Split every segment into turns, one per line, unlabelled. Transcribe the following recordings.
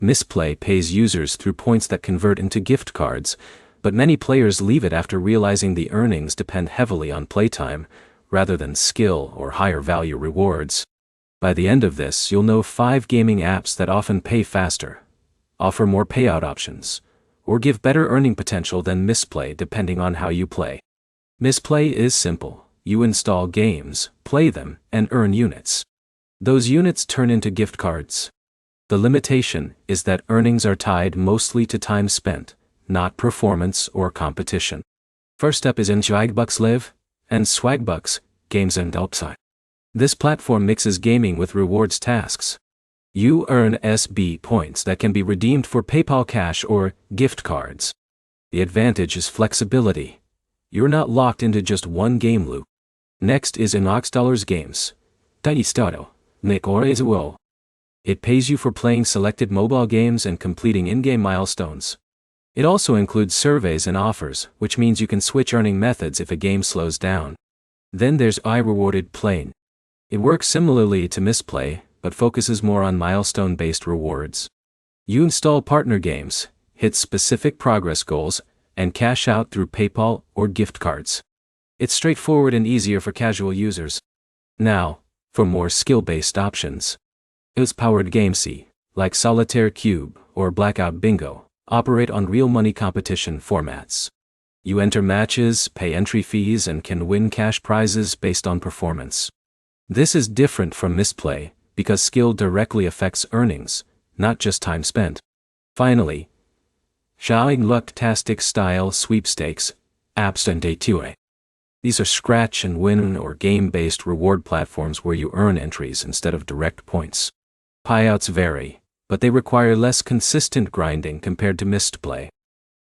Mistplay pays users through points that convert into gift cards, but many players leave it after realizing the earnings depend heavily on playtime, rather than skill or higher value rewards. By the end of this, you'll know 5 gaming apps that often pay faster, offer more payout options, or give better earning potential than Mistplay depending on how you play. Mistplay is simple. You install games, play them, and earn units. Those units turn into gift cards. The limitation is that earnings are tied mostly to time spent, not performance or competition. First up is in Swagbucks Live and Swagbucks Games and Upside. This platform mixes gaming with rewards tasks. You earn SB points that can be redeemed for PayPal Cash or gift cards. The advantage is flexibility. You're not locked into just one game loop. Next is in Oxdollars Games. It pays you for playing selected mobile games and completing in-game milestones. It also includes surveys and offers, which means you can switch earning methods if a game slows down. Then there's iRewarded Play. It works similarly to Mistplay, but focuses more on milestone-based rewards. You install partner games, hit specific progress goals, and cash out through PayPal or gift cards. It's straightforward and easier for casual users. Now, for more skill-based options. US-powered games, like Solitaire Cube or Blackout Bingo, operate on real money competition formats. You enter matches, pay entry fees, and can win cash prizes based on performance. This is different from Mistplay, because skill directly affects earnings, not just time spent. Finally, Showing Luck-tastic style sweepstakes, apps and day-2. These are scratch and win or game-based reward platforms where you earn entries instead of direct points. Payouts vary, but they require less consistent grinding compared to Mistplay.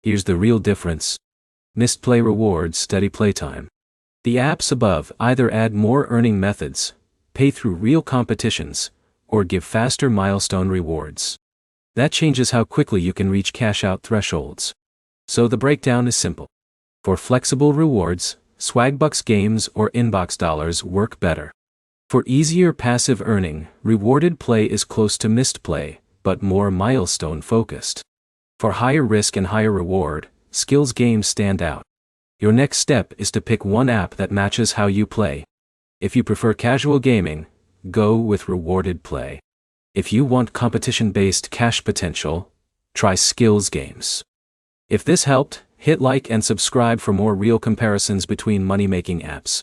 Here's the real difference. Mistplay rewards steady playtime. The apps above either add more earning methods, pay through real competitions, or give faster milestone rewards. That changes how quickly you can reach cash-out thresholds. So the breakdown is simple. For flexible rewards, Swagbucks Games or Inbox Dollars work better. For easier passive earning, Rewarded Play is close to Mistplay, but more milestone-focused. For higher risk and higher reward, Skills Games stand out. Your next step is to pick one app that matches how you play. If you prefer casual gaming, go with Rewarded Play. If you want competition-based cash potential, try Skills Games. If this helped, hit like and subscribe for more real comparisons between money-making apps.